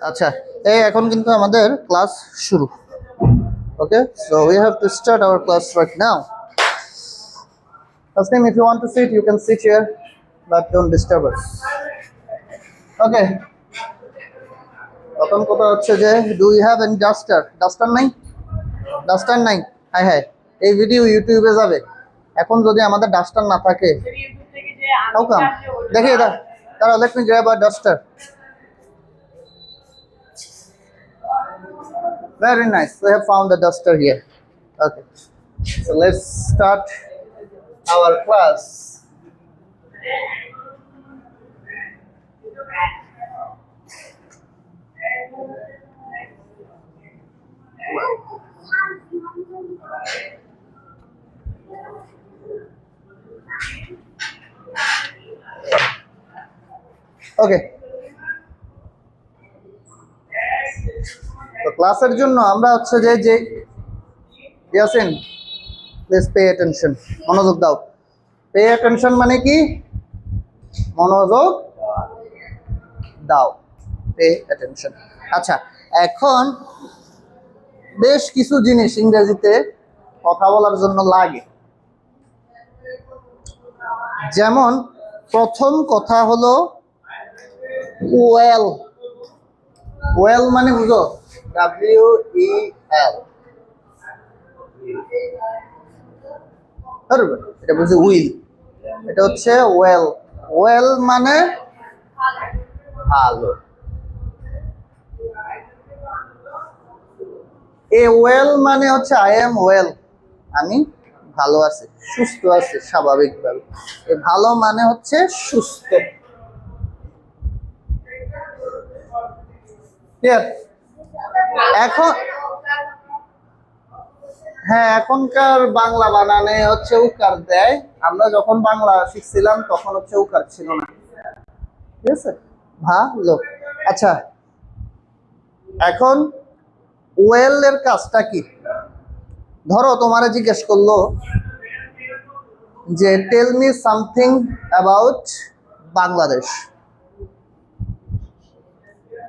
আচ্ছা, এই এখন কিন্তু আমাদের ক্লাস শুরু। ওকে, so we have to start our class right now. Tasneem, if you want to sit, you can sit here, but don't disturb us. Okay. প্রথম কথা হচ্ছে যে do you have any duster? Duster নাই? Duster নাই? হ্যাঁ হ্যাঁ, এই video ইউটিউবে যাবে। এখন যদি আমাদের ডাস্টার না থাকে, হাউ কাম? দেখি এটা, তারা let me grab a duster. Very nice. We have found the duster here. Okay. So let's start our class. Okay. তো ক্লাসের জন্য আমরা হচ্ছে যে ইয়াসিন, প্লিজ পে অ্যাটেনশন, মনোযোগ দাও। পে অ্যাটেনশন মানে কি? মনোযোগ দাও, পে অ্যাটেনশন। আচ্ছা, এখন বেশ কিছু জিনিস ইংরেজিতে কথা বলার জন্য লাগে। যেমন প্রথম কথা হলো ওয়েল। ওয়েল মানে বুঝো? WEL। এটা বুঝি উইল, এটা হচ্ছে ওয়েল। ওয়েল মানে ভালো। এ ওয়েল মানে হচ্ছে আই এম ওয়েল, আমি ভালো আছি, সুস্থ আছি স্বাভাবিকভাবে। এ ভালো মানে হচ্ছে সুস্থ। এখন হ্যাঁ, এখনকার বাংলা বানানে হচ্ছে উকার দেয়। আমরা যখন বাংলা শিখছিলাম তখন হচ্ছে উকার ছিল না। ঠিক আছে, ভালো। আচ্ছা, এখন ওয়েল এর কাজটা কি? ধরো তোমারে জিজ্ঞেস করলো যে tell me something about Bangladesh.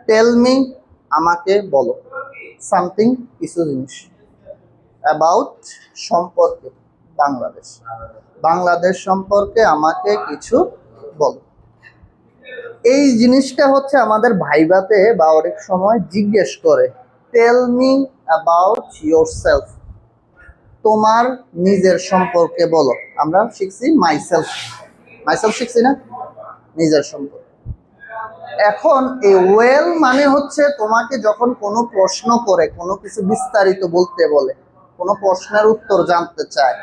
Tell me, আমাকে বলো, সামথিং কিছু জিনিস, অ্যাবাউট সম্পর্কে, বাংলাদেশ। বাংলাদেশ সম্পর্কে আমাকে কিছু বলো। এই জিনিসটা হচ্ছে আমাদের ভাইভাতে বা অনেক সময় জিজ্ঞেস করে, টেল মি অ্যাবাউট ইয়োরসেলফ, তোমার নিজের সম্পর্কে বলো। আমরা শিখছি মাইসেলফ, মাইসেলফ শিখছি না, নিজের সম্পর্কে। এখন এই ওয়েল মানে হচ্ছে তোমাকে যখন কোনো প্রশ্ন করে, কোনো কিছু বিস্তারিত বলতে বলে, কোনো প্রশ্নের উত্তর জানতে চায়,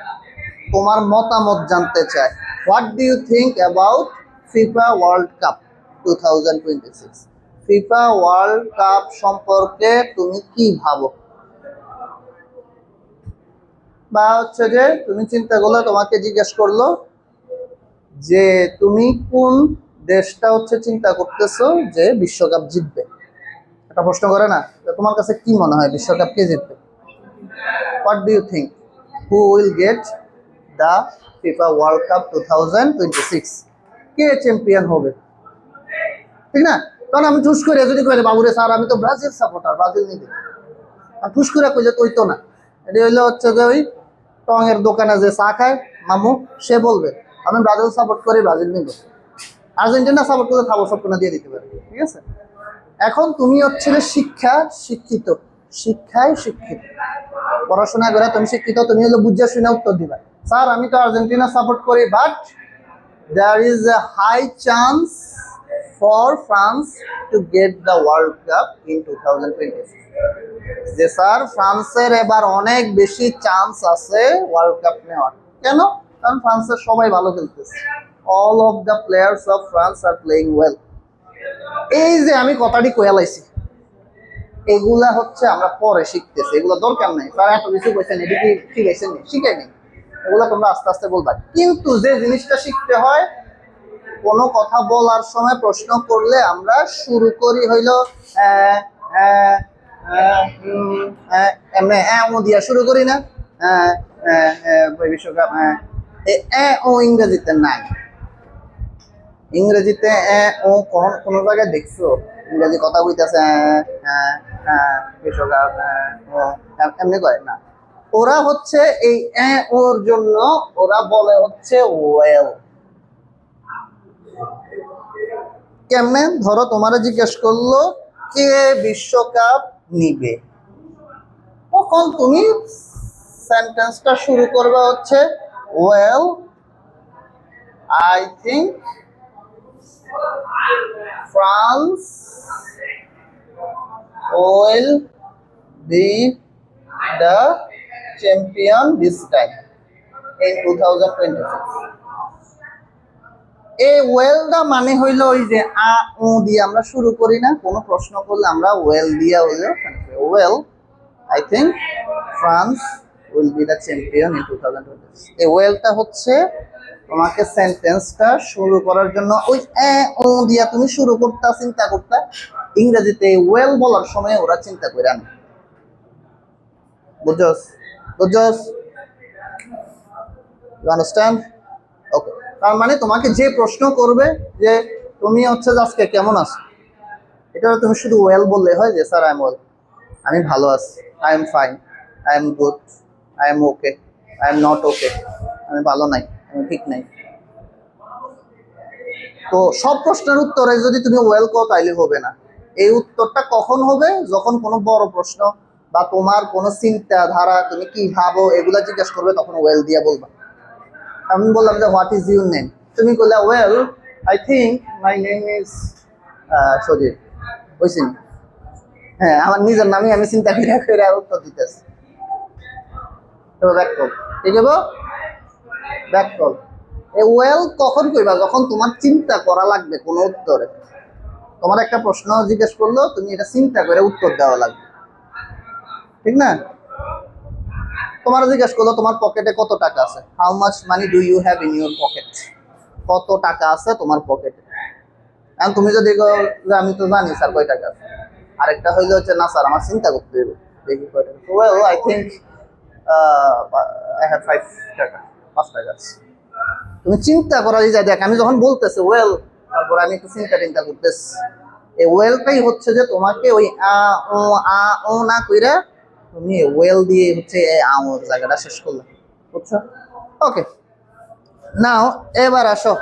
তোমার মতামত জানতে চায়, what do you think about FIFA World Cup 2026? FIFA World Cup সম্পর্কে তুমি কি ভাবো? বা হচ্ছে যে তুমি চিন্তা করলো, তোমাকে জিজ্ঞেস করলো যে তুমি কোন দেশটা হচ্ছে চিন্তা করতেছো যে বিশ্বকাপ জিতবে। একটা প্রশ্ন করে না, তোমার কাছে কি মনে হয় বিশ্বকাপ কে জিতবে? What do you think, who will get the FIFA World Cup 2026? কে চ্যাম্পিয়ন হবে? ঠিক না? কারণ আমি ঠুস করে যদি কইলে বাবুরে স্যার আমি তো ব্রাজিল সাপোর্টার, ব্রাজিল নিবে, আর ঠুস করে কইলে তো হইতো না। এটা হইলে হচ্ছে যে ওই টঙের দোকানে যে চা খায় মামু, সে বলবে আমি ব্রাজিল সাপোর্ট করি, ব্রাজিল নিব। আর্জেন্টিনা সাপোর্ট করে খাবো, সব কোনা দিয়ে দিতে পারে। ঠিক আছে, এখন তুমি হচ্ছে শিক্ষিত, শিক্ষায় শিক্ষিত, পড়াশোনা করে তুমি শিক্ষিত, তুমি হলো বুঝে শুনে উত্তর দিবা, স্যার আমি তো আর্জেন্টিনা সাপোর্ট করি, but there is a high chance for France to get the World Cup in 2026. যে স্যার ফ্রান্সের এবার অনেক বেশি চান্স আছে ওয়ার্ল্ড কাপ নেওয়ার। কেন? কারণ ফ্রান্সের সবাই ভালো খেলতেছে, all of the players of France are playing well. এই যে আমি কথাটি কইয়া লাইছি, এগুলা হচ্ছে আমরা পরে শিখতেছি, এগুলো দরকার নাই। স্যার এত কিছু কইছেন, এটা কি শিখাইছেন? শিখাই নেই, এগুলো তোমরা আস্তে আস্তে বলবা। কিন্তু যে জিনিসটা শিখতে হয়, কোনো কথা বলার সময় প্রশ্ন করলে আমরা শুরু করি হইলো এমনি দিয়া শুরু করি না, বিশ্বকাপ ও ইংরেজিতে নাই। ইংরেজিতে ও কোন জায়গায় দেখছো ইংরেজি কথা কইতেছে, হ্যাঁ হ্যাঁ বিশ্বকাপ, এমনি কয় না। ওরা হচ্ছে এই ওর জন্য ওরা বলে হচ্ছে ওয়েল। কেমনে? ধরো তোমার জিজ্ঞেস করলো কে বিশ্বকাপ নিবে, তখন তুমি সেন্টেন্সটা শুরু করবে হচ্ছে well I think France will be the champion this time in 2026. এই ওয়েলটা মানে হইলো ওই যে আ উ দিয়ে আমরা শুরু করি না, কোনো প্রশ্ন করলে আমরা ওয়েল দিয়ে হইলো well I think France will be the champion in 2026। এই ওয়েলটা হচ্ছে তোমাকে সেন্টেন্সটা শুরু করার জন্য ওই ও দিয়া তুমি শুরু করতে চিন্তা করতে। ইংরেজিতে ওয়েল বলার সময় ওরা চিন্তা করে আনে, বুঝছস? বুঝছস? You understand? ওকে। তার মানে তোমাকে যে প্রশ্ন করবে যে তুমি হচ্ছে আজকে কেমন আছো, এটা তুমি শুধু ওয়েল বললে হয় যে স্যার আই এম ওয়েল, আমি ভালো আছি, I am fine, I am good, I am okay, I am not okay, আমি ভালো নাই, আমি ঠিক নাই। তো সব প্রশ্নের উত্তরে যদি তুমি ওয়েল কও তাইলে হবে না। এই উত্তরটা কখন হবে? যখন কোনো বড় প্রশ্ন বা তোমার কোনো চিন্তাধারা, তুমি কি ভাবো এগুলা জিজ্ঞেস করবে, তখন ওয়েল দিয়ে বলবা। আমি বললাম যে হোয়াট ইজ ইউর নেম, তুমি বললে well I think my name is Sajib, বুঝছি? হ্যাঁ, আমার নিজের নামে আমি চিন্তা করে উত্তর দিতেছি। তো ব্যাক কল, ঠিক আছে? Back call. এই ওয়েল কখন কইবা? যখন তোমার চিন্তা করা লাগবে কোনো উত্তরে। তোমার একটা প্রশ্ন জিজ্ঞেস করলো, তুমি এটা চিন্তা করে উত্তর দেওয়া লাগবে, ঠিক না? তোমার জিজ্ঞেস করলো তোমার পকেটে কত টাকা আছে, how much money do you have in your pocket, কত টাকা আছে তোমার পকেটে। এখন তুমি যদি আমি তো জানি স্যার কয় টাকা আছে, আরেকটা হইলো হচ্ছে না স্যার আমার চিন্তা করতে হবে, দেখি কয় টাকা। Well I think I have 5 টাকা, 5 টাকা আছে। তুমি চিন্তা করাই যায়। দেখ আমি যখন বলতেছি ওয়েল, তারপর আমি একটু চিন্তা করতেছি, এই ওয়েলটাই হচ্ছে যে তোমাকে ওই ও না কইরা তুমি ওয়েল দিয়ে হচ্ছে আমার জায়গাটা শেষ করলে, বুঝছো? ওকে, নাও এবার আসো।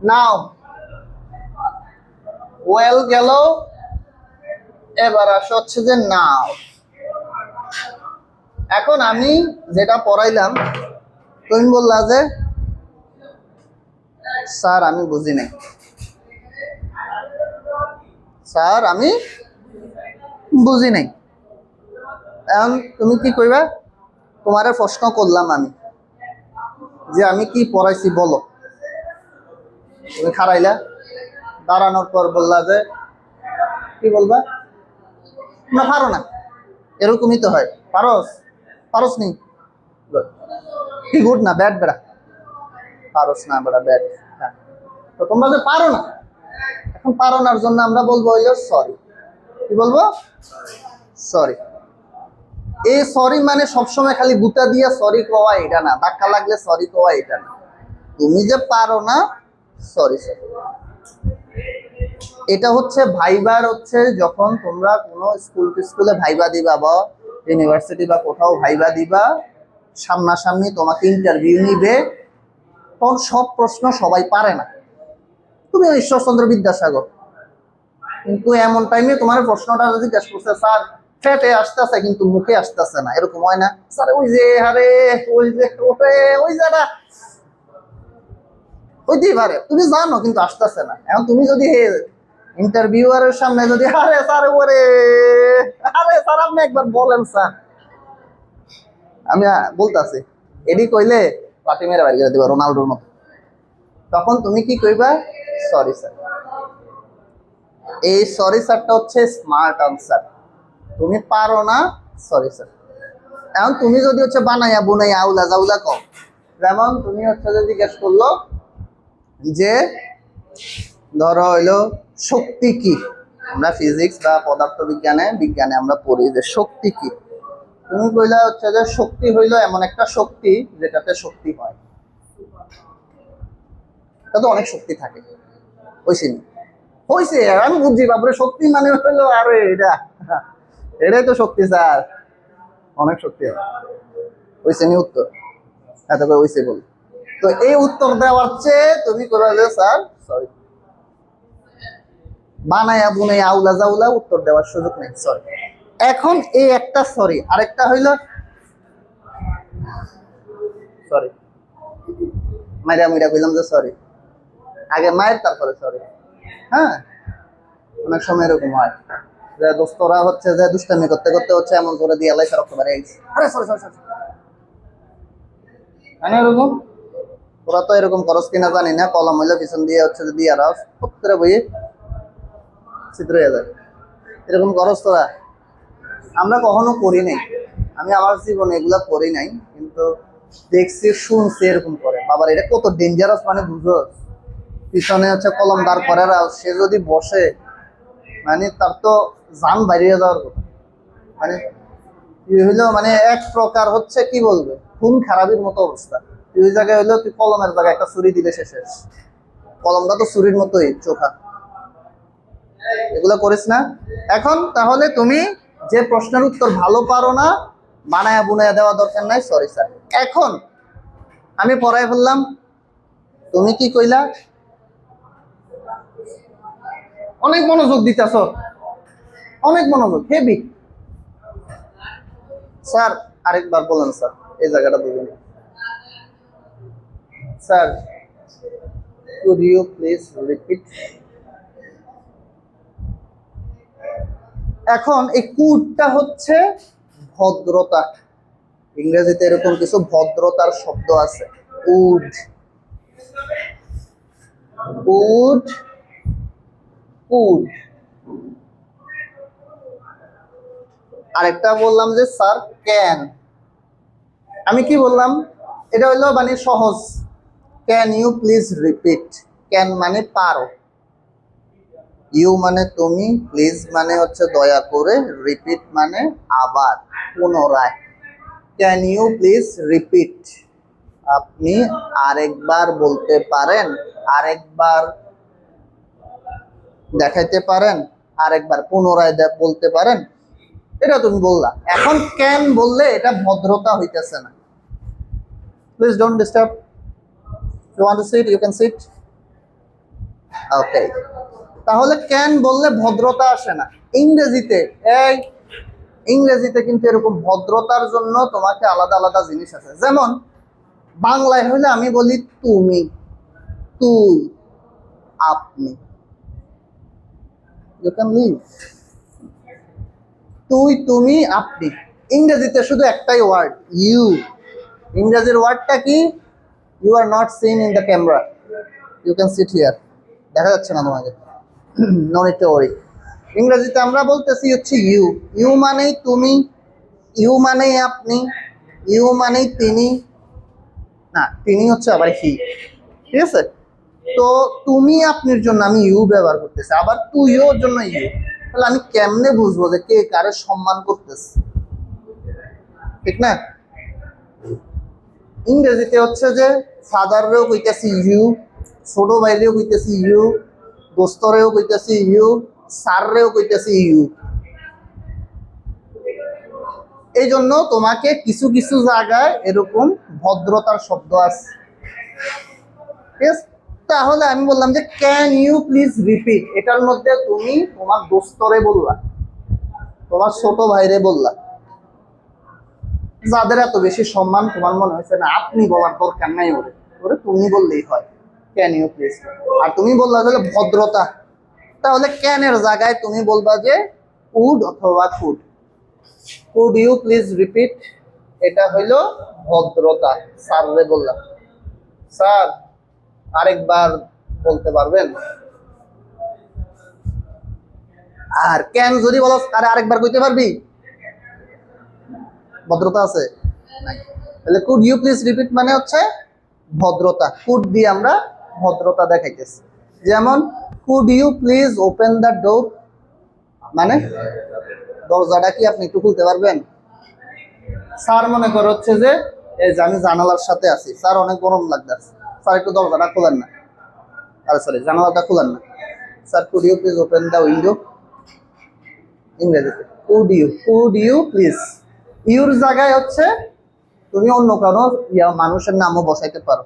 নাও ওয়েল গেল, এবার আসো হচ্ছে যে নাও। এখন আমি যেটা পড়াইলাম, তুমি বললা যে স্যার আমি বুঝি নাই, স্যার আমি বুঝি নাই। এখন তুমি কি কইবা? তোমারে প্রশ্ন করলাম আমি যে আমি কি পড়াইছি বলো, তুমি খারাইলা, দাঁড়ানোর পর বললা যে কি বলবা? না পারো না, এরকমই তো হয়। পারস? পারস নি? কি গুড না ব্যাড? বেড়া পারস না, বেড়া ব্যাড। হ্যাঁ, তো তোমরা যে পারো না, এখন পারো নার জন্য আমরা বলবো হইলো সরি। কি বলবো? সরি। এই সরি মানে সবসময় খালি গুতা দিয়া সরি কোয়া এটা না, ধাক্কা লাগলে সরি কোয়া এটা না। তুমি যে পারো না, সরি সরি। এটা হচ্ছে ভাইবার, হচ্ছে যখন তোমরা কোনো স্কুলে ভাইবা দিবা বা ইউনিভার্সিটি বা কোথাও ভাইবা দিবা, সামনাসামনি তোমাকে ইন্টারভিউ নিবে, তখন সব প্রশ্ন সবাই পারে না। তুমি ঈশ্বরচন্দ্র বিদ্যাসাগর, কিন্তু এমন টাইমে তোমার প্রশ্নটা যদি জিজ্ঞেস করছে স্যার ফেটে আসতেছে কিন্তু মুখে আসতেছে না, এরকম হয় না? স্যার ওই যে আরে ওই যে ওই জায়গা হইতেই পারে, তুমি জানো কিন্তু আসতেছে না। এখন তুমি যদি ইন্টারভিউয়ারের সামনে যদি আরে স্যার ওরে আরে স্যার আপনি একবার বলেন স্যার, আমি বলতাছি এডি কইলে লাঠি মেরে বাড়ি করে দিবা রোনাল্ডোর মতো, তখন তুমি কি কইবা? Sorry sir. এই সরি স্যারটা হচ্ছে স্মার্ট আনসার। তুমি পারো না, সরি স্যার। এখন তুমি যদি হচ্ছে বানাইয়া বুনাইয়া আউলা জাউলা কও, যেমন তুমি হচ্ছে যে জিজ্ঞেস করলো যে ধরো হইলো শক্তি কি, আমরা ফিজিক্স বা পদার্থ বিজ্ঞানে আমরা পড়ি যে শক্তি কি। তুমি কইলা হচ্ছে যে শক্তি হইলো এমন একটা শক্তি যেটাতে শক্তি হয়, তাতে অনেক শক্তি থাকে, ওই সিনি। হয়েছে, আমি বুঝছি বাপরে শক্তি মানে হলো আরে এটাই তো শক্তি স্যার, অনেক শক্তি হয়েছে নি উত্তর, এত করে হয়েছে বল। তো এই উত্তর দেওয়ার চেয়ে তুমি করে যে স্যার সরি, বানায়া বুনাইয়া আউলা জাউলা উত্তর দেওয়ার সুযোগ নেই, সরি। এখন এই একটা সরি, আরেকটা হইল সরি, মাইরা মুইরা কইলাম যে সরি, আগে মায়ের তারপরে সরি। হ্যাঁ, অনেক সময় এরকম হয় যে দোস্তরা হচ্ছে যে দুষ্টামি করতে করতে হচ্ছে এমন করে দিয়ে এলাই রক্ত বাড়িয়ে গেছে, আরে সরি সরি সরি, মানে এরকম। ওরা তো এরকম খরচ কিনা জানি না, কলম হইলো পিছন দিয়ে হচ্ছে যে দিয়ে রাস প্রত্যেকটা বইয়ে চিত্র হয়ে যায়, এরকম খরচ তোরা আমরা কখনো করি নাই। আমি আমার জীবনে এগুলা করি নাই, কিন্তু দেখছি শুনছি এরকম করে। বাবার এটা কত ডেঞ্জারাস, মানে বুঝো, পিছনে হচ্ছে কলম দাঁড় করে সে যদি বসে মানে তার তো জান বাইরে যাওয়ার কথা। মানে তুই হইলো মানে এক প্রকার হচ্ছে কি বলবে খুন খারাপের মতো অবস্থা। তুই ওই জায়গায় হইলো তুই কলমের জায়গায় একটা ছুরি দিলে সে শেষ। কলমটা তো ছুরির মতোই চোখা, এগুলো করিস না। এখন তাহলে তুমি যে প্রশ্নের উত্তর ভালো পারো না, বানায়া বুনায়া দেওয়া দরকার নাই, সরি স্যার। এখন আমি পড়াই ফেললাম, তুমি কি কইলা? অনেক মনোযোগ দিতেছ, অনেক মনোযোগ, হেভি। স্যার আরেকবার বলেন স্যার, এই জায়গাটা বুঝুন sir, could you please repeat? এখন এই কুডটা হচ্ছে ভদ্রতা, ইংরেজিতে এরকম কিছু ভদ্রতার শব্দ আছে, উড, উড, উড। আরেকটা বললাম যে স্যার ক্যান, আমি কি বললাম, এটা হইলো মানে সহজ, can you please repeat. Can মানে পারো, ইউ মানে তুমি, প্লিজ মানে হচ্ছে দয়া করে, রিপিট মানে আবার পুনরায়। ক্যান ইউ প্লিজ রিপিট, আপনি আরেকবার বলতে পারেন, আরেকবার দেখাইতে পারেন, আরেকবার পুনরায় বলতে পারেন, এটা তুমি বললা। এখন ক্যান বললে এটা ভদ্রতা হইতেছে না। Please don't disturb, you want to sit you can sit, okay. তাহলে ক্যান বললে ভদ্রতা আসে না। ইংরেজিতে এই ইংরেজিতে কিন্তু এরকম ভদ্রতার জন্য তোমাকে আলাদা আলাদা জিনিস আছে। যেমন বাংলায় হইলে আমি বলি তুমি, তুই, আপনি, ইউ ক্যান লিভ, তুই, তুমি, আপনি। ইংরেজিতে শুধু একটাই ওয়ার্ড, ইউ। ইংরেজির ওয়ার্ডটা কি? You are not seen in the camera, you can sit here, দেখা যাচ্ছে না তোমাকে, নো নিড টু ওয়ারি। ইংরেজিতে আমরা বলতেছি হচ্ছে ইউ, ইউ মানেই তুমি, ইউ মানেই আপনি, ইউ মানেই তিনি, না তিনি হচ্ছে আবার হি, ঠিক আছে। তো তুমি আপনির জন্য আমি ইউ ব্যবহার করতেছি, আবার তুইও জন্য ইউ। তাহলে আমি কেমনে বুঝবো যে কে কারে সম্মান করতেছে, ঠিক না? ইংরেজিতে হচ্ছে যে ফাদাররেও কইতেছি ইউ, ছোট ভাইরেও কইতেছি ইউ, দোস্তরেও কইতেছি ইউ, স্যাররেও কইতেছি ইউ। এই জন্য তোমাকে কিছু কিছু জায়গায় এরকম ভদ্রতার শব্দ আছে, ঠিক আছে? তাহলে আমি বললাম যে ক্যান ইউ প্লিজ রিপিট, এটার মধ্যে তুমি তোমার দোস্তরে বললা, তোমার ছোট ভাইরে বললা, যাদের এত বেশি সম্মান তোমার মনে হয়েছে না আপনি বলার দরকার নাই, ওরে ওরে তুমি বললেই হয়, ক্যান ইউ প্লিজ। আর তুমি বললা যে ভদ্রতা, তাহলে ক্যানের জায়গায় তুমি বলবা যে উড অথবা could, could you please repeat, এটা হইলো ভদ্রতা। স্যাররে বললাম স্যার আরেকবার বলতে পারবেন। আর ক্যান যদি বলো আরে আরেকবার কইতে পারবি, ভদ্রতা আছে নাই। তাহলে কুড ইউ প্লিজ রিপিট মানে হচ্ছে ভদ্রতা, কুড দিয়ে আমরা ভদ্রতা দেখাইতেছি। যেমন could you please open the door, মানে দরজাটা কি আপনি একটু খুলতে পারবেন। স্যার মনে করো হচ্ছে যে এই যে আমি জানালার সাথে আছি, স্যার অনেক গরম লাগতেছে, স্যার একটু দরজাটা খোলেন না, আরে সরি জানালাটা খোলেন না, sir could you please open the window, ইংরেজিতে কুড ইউ প্লিজ। ইউর জায়গায় হচ্ছে তুমি অন্য কারো মানুষের নামও বসাইতে পারো,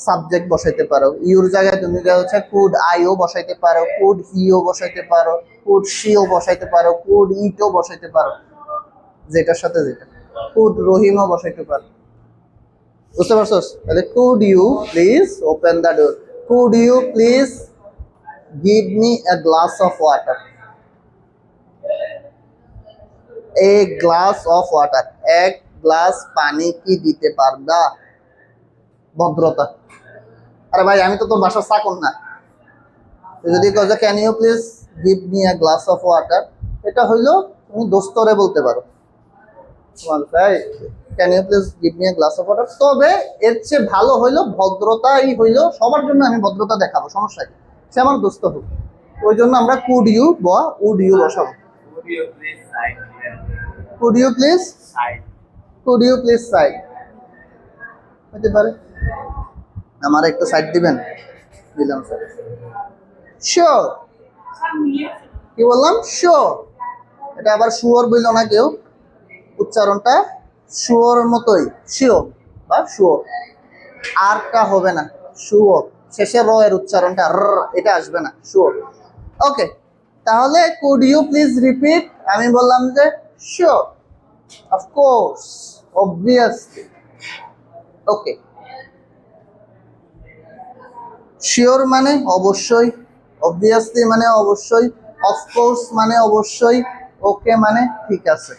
সাবজেক্ট বসাইতে পারো। ইউর জায়গায় তুমি হচ্ছে কুড আইও বসাইতে পারো, কুড হিও বসাইতে পারো, কুড শিও বসাইতে পারো, কুড ইটও বসাইতে পারো, যেটার সাথে যেটা। কুড রহিমও বসাইতে পারো। বুঝতে পারছো? তাহলে could you please open the door, could you please give me a glass of water, a glass of water, এক গ্লাস পানি কি দিতে পারবা? ভদ্রতা। আরে ভাই আমি তো তোর বাসার চাকর না। যদি কও যে can you please give me a glass of water, এটা হইলো তুমি দোস্তরে বলতে পারো, ভাই can you please give me a glass of water. তবে এর চেয়ে ভালো হইলো ভদ্রতাই হইলো, সবার জন্য আমি ভদ্রতা দেখাবো, সমস্যা কি, সে আমার দোস্ত হোক। ওই জন্য আমরা কুড ইউ বা উড ইউ বসাবো। Could you please could you please side হতে পারে। আমার একটু সাইড দিবেন? দিলাম স্যার। শিওর, কি বললাম? শিওর। এটা আবার শুয়োর বলল না কেউ, উচ্চারণটা শুয়োর মতোই, শিওর বা শুয়োর। আরটা হবে না, শুয়োর। শেষে র এর উচ্চারণটা এটা আসবে না, শুয়োর। ওকে, তাহলে কুড ইউ প্লিজ রিপিট? আমি বললাম যে শিওর, অফকোর্স, অবভিয়াসলি। ওকে, শিওর মানে অবশ্যই, অবভিয়াসলি মানে অবশ্যই, অফকোর্স মানে অবশ্যই, ওকে মানে ঠিক আছে।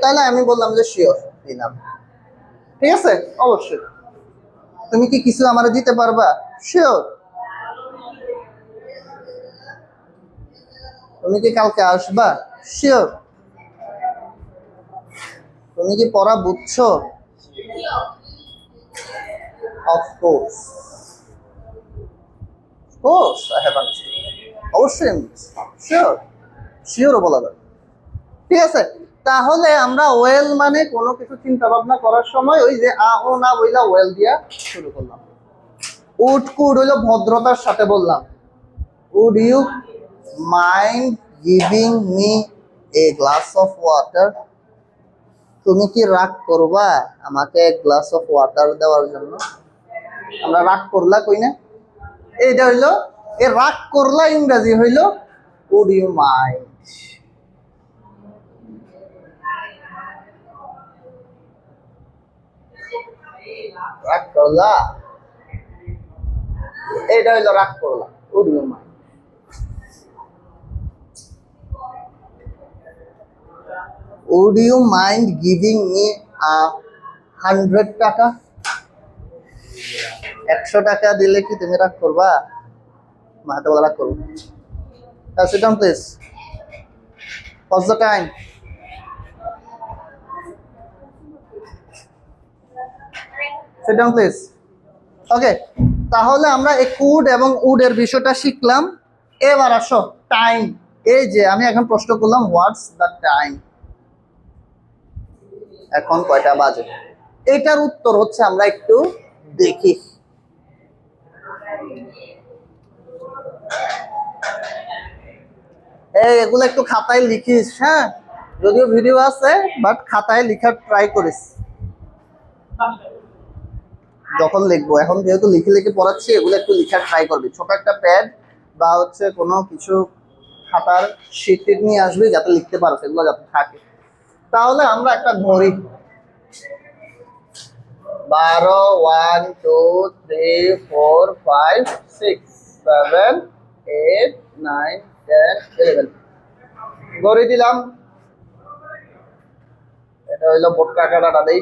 তাহলে আমি বললাম যে শিওর দিলাম, ঠিক আছে। অবশ্যই। তুমি কি কিছু আমারে দিতে পারবা? শিওর। তুমি কি কালকে আসবা? শিওর। তুমি কি পড়া বুঝছো? Of course, course I have understood. অবশ্যই শিওর, শিওরও বলা যাবে, ঠিক আছে। তাহলে আমরা ওয়েল মানে কোনো কিছু চিন্তা ভাবনা করার সময় ওই যে আ ও না বইলা ওয়েল দিয়া শুরু করলাম। উড কুড হইলো ভদ্রতার সাথে বললাম, would you mind giving me a glass of water? তুমি কি রাগ করবা আমাকে এক গ্লাস অফ ওয়াটার দেওয়ার জন্য? আমরা রাগ করলা কই না, এইটা হইলো এ রাগ করলা ইংরেজি হইলো উড ইউ মাইন্ড। রাগ করলা, এইটা হইলো রাগ করলা, would you mind. Would you mind giving me 100 টাকা? 100 টাকা দিলে কি তুমি রাগ করবা? মাথা বলা রাগ করবো। Sit down please. What's the time? Sit down please. ওকে, তাহলে আমরা এই কুড এবং উড এর বিষয়টা শিখলাম। এবার আসো টাইম। এই যে আমি এখন প্রশ্ন করলাম হোয়াটস দ্য টাইম, এখন কয়টা বাজে? এটার উত্তর হচ্ছে আমরা একটু দেখি। এগুলো একটু খাতায় লিখিস, হ্যাঁ? যদিও ভিডিও আছে বাট খাতায় লিখার ট্রাই করিস যখন লিখবো। এখন যেহেতু লিখে লিখে পড়াচ্ছি, এগুলো একটু লিখার ট্রাই করবি। ছোট একটা প্যাড বা হচ্ছে কোনো কিছু খাতার শীট নিয়ে আসবি যাতে লিখতে পারো, সেগুলো যাতে থাকে। তাহলে আমরা একটা ঘড়ি 12, 1, 2, 3, 4, 5, 6, 7, 8, 9, 10, 11 ঘড়ি দিলাম। এটা হইলো বোটকা কাটাটা দেই,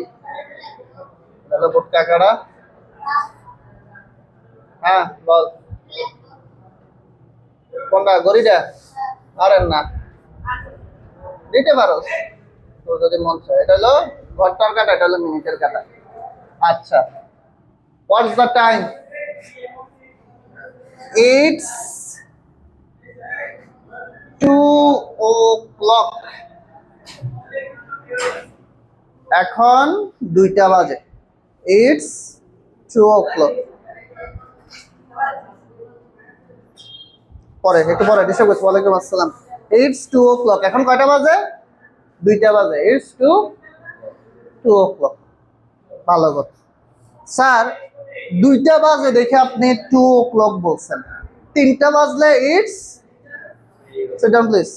এটা হলো বোটকা কাটা। হ্যাঁ বল, কোনটা ঘড়িটা? আরে না, দিতে পারো তো যদি মন চায়। এটা হলো ঘন্টার কাটা, এটা হলো মিনিটের কাটা। আচ্ছা, হোয়াটস দ্য টাইম? It's 2 o'clock। এখন 2টা বাজে। It's 2 o'clock। পরে একটু পরে ডিস্টার্ব করছি। ওয়ালাইকুম আসসালাম। It's 2 o'clock। এখন কয়টা বাজে? 2টা বাজে। It's 2 o'clock। ভালো কথা। স্যার 2টা বাজে দেখে আপনি 2 o'clock বলছেন, 3টা বাজলে it's sit down please,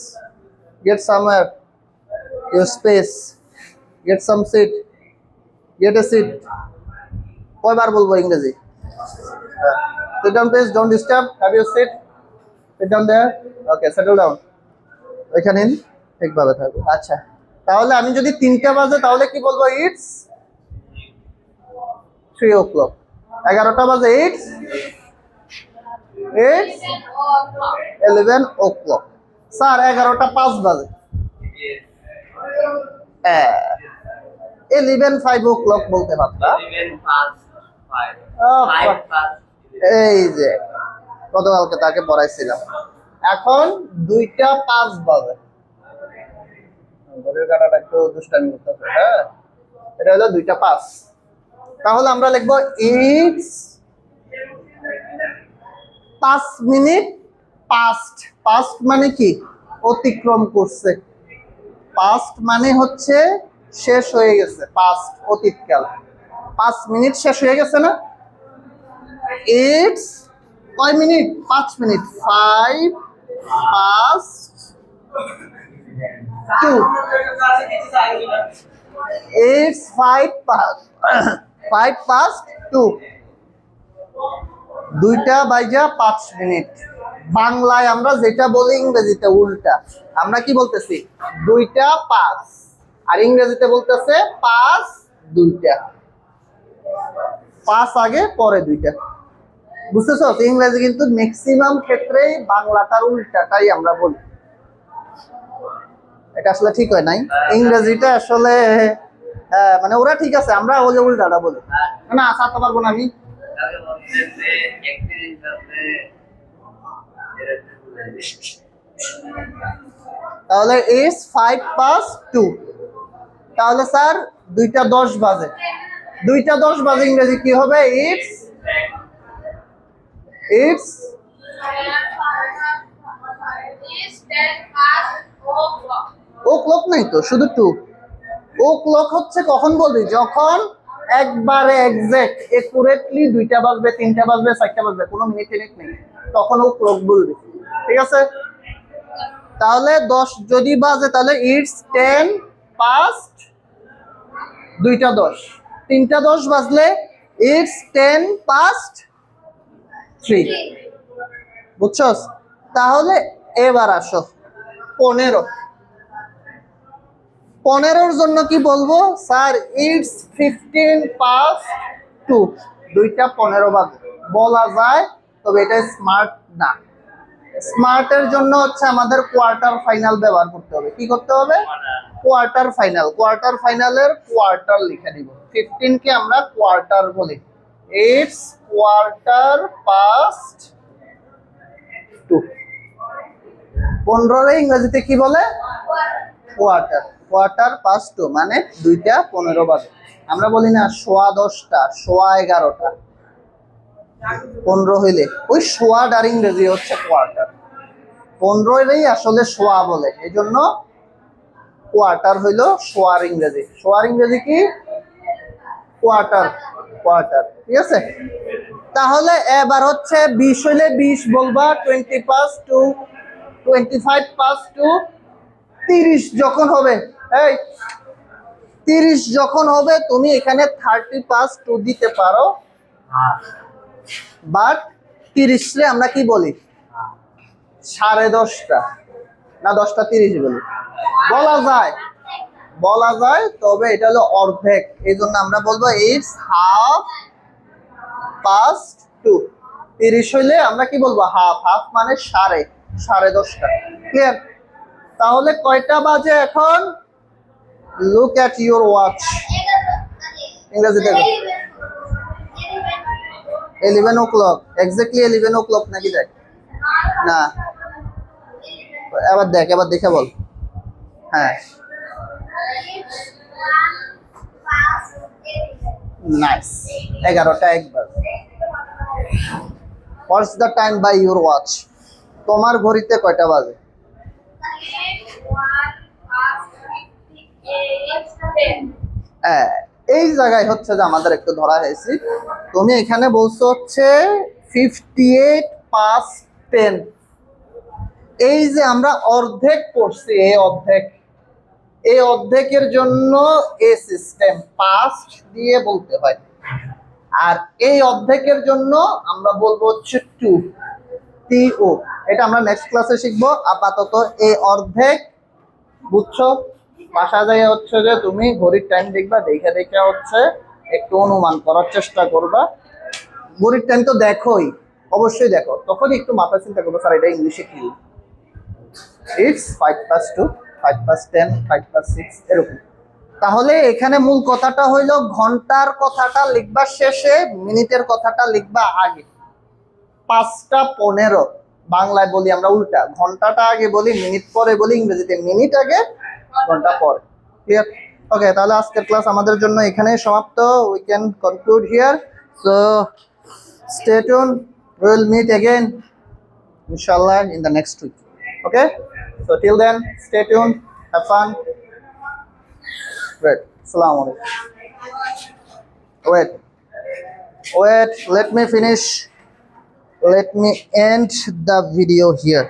get somewhere, your space, get some seat, get a seat। কয়বার বলবো ইংরেজি? sit down please, don't disturb, have your seat, sit down there, okay, settle down, এখানে ঠিকভাবে থাকবে। আচ্ছা, তাহলে আমি যদি 3টা বাজে তাহলে কি বলবো? It's 3 o'clock। 11টা বাজে ইটস 11 o'clock। স্যার 11টা 5 বাজে 11:05 o'clock বলতে পারতা। এই যে গতকালকে তাকে পড়াইছিলাম। এখন 2টা 5 বাজে। ঘড়ির কাঁটাটা একটু দুষ্টামি করতেছে। হ্যাঁ, এটা হলো 2টা 5। তাহলে আমরা লিখবো ইটস 5 মিনিট পাস্ট। পাস্ট মানে কি? অতিক্রম করছে। পাস্ট মানে হচ্ছে শেষ হয়ে গেছে। পাস্ট অতীতকাল। 5 মিনিট শেষ হয়ে গেছে না? ইটস কয় minute? 5 minute. 5 past 2। It's 5 past 2। 2টা বাইজা 5 মিনিট। বাংলায় আমরা যেটা বলি ইংরেজিতে উল্টা। আমরা কি বলতেছি? 2টা 5, আর ইংরেজিতে বলতেছে 5 2টা। 5 আগে পরে 2টা। বুঝতেছ? ইংরেজি কিন্তু ম্যাক্সিমাম ক্ষেত্রেই বাংলাটার উল্টাটাই আমরা বলি। এটা আসলে ঠিক হয় নাই। ইংরেজিটা আসলে মানে ওরা ঠিক আছে, আমরা হলে উল্টাটা বলি। না সাথে পারবো না আমি। তাহলে ইটস 5 past 2। তাহলে স্যার 2টা 10 বাজে। 2টা 10 বাজে ইংরেজি কি হবে? ইটস o'clock নাই তো, শুধু 2। o'clock হচ্ছে কখন বলবি? যখন একবারে এক্সাক্ট একুরেটলি 2টা বাজবে, 3টা বাজবে, 4টা বাজবে, কোনো মিনিট টিনিট নেই, তখন o'clock বলবি। ঠিক আছে? তাহলে 10 যদি বাজে তাহলে ইটস 10 past 2টা 10। 3টা 10 বাজলে ইটস 10 past 3। বুঝছস? তাহলে এবার আসো 15। 15-র জন্য কি বলবো? Sir it's 15 past 2। 2টা 15 বাজে বলা যায়, তবে এটা স্মার্ট না। স্মার্টের জন্য হচ্ছে আমাদের কোয়ার্টার ফাইনাল ব্যবহার করতে হবে। কি করতে হবে? Quarter final. কোয়ার্টার ফাইনালের কোয়ার্টার লিখে দিব। 15 কে আমরা কোয়ার্টার বলি। It's quarter past 2। 15 ইংরেজিতে কি বলে? কোয়ার্টার। কোয়ার্টার পাস্ট 2 মানে 2টা 15 বাজে। আমরা বলি না 10:15, 11:15। 15 হইলে ওই সোয়াটার ইংরেজি হচ্ছে কোয়ার্টার। 15-ই আসলে সোয়া বলে, এই জন্য কোয়ার্টার হইল সোয়ার ইংরেজি। সোয়ার ইংরেজি কি? কোয়ার্টার। কোয়ার্টার। ঠিক আছে? তাহলে এবার হচ্ছে 20 হইলে 20 বলবা, 20 past 2, 25 past 2। 30 যখন হবে, এই 30 যখন হবে তুমি এখানে 30 past 2 দিতে পারো, বাট 30 রে আমরা কি বলি? 10:30 না 10:30 বলি। বলা যায়, তবে এটা হলো অর্ধেক, এই জন্য আমরা বলবো ইটস হাফ পাস্ট 2। 30 হইলে আমরা কি বলবো? হাফ। হাফ মানে 10:30। ক্লিয়ার? তাহলে কয়টা বাজে এখন? Look at your watch. ইংরেজিতে 11 o'clock। এক্স্যাক্টলি 11 o'clock নাকি? দেখ না, এবার দেখ, এবার দেখে বল। হ্যাঁ, নাইস। 11টা 1 বাজে। What's the time by your watch? তোমার ঘড়িতে কয়টা বাজে? হ্যাঁ, এই জায়গায় হচ্ছে যে আমাদের একটু ধরা হয়েছে। তুমি এখানে বলছো হচ্ছে 58 past 10। এই যে আমরা অর্ধেক করছি, এই অর্ধেকের জন্য এ সিস্টেম পাস্ট দিয়ে বলতে হয়, আর এই অর্ধেকের জন্য আমরা বলবো হচ্ছে টু, টিও। এটা আমরা নেক্সট ক্লাসে শিখবো। আপাতত এই অর্ধেক বুঝছো, বাসা যায় হচ্ছে যে তুমি ঘড়ির টাইম দেখবা, দেখে দেখে হচ্ছে একটু অনুমান করার চেষ্টা করবা। ঘড়ির টাইম তো দেখোই, অবশ্যই দেখো, তখনই একটু মাথায় চিন্তা করবো স্যার এটা ইংলিশে কি। ইটস 5 past 2, 5 past 10, 5 past 6 এরকম। তাহলে এখানে মূল কথাটা হইলো ঘন্টার কথাটা লিখবা শেষে, মিনিটের কথাটা লিখবা আগে। 5টা 15, বাংলায় বলি আমরা উল্টা, ঘন্টাটা আগে বলি, মিনিট পরে বলি, ইংরেজিতে মিনিট আগে ঘন্টা পরে। ক্লিয়ার? ওকে, তাহলে আজকের ক্লাস আমাদের জন্য এখানেই সমাপ্ত। We can conclude here. So stay tuned, we will meet again inshallah in the next week. Okay, so till then stay tuned, have fun. Wait, assalamu alaikum. Wait, let me finish, let me end the video here.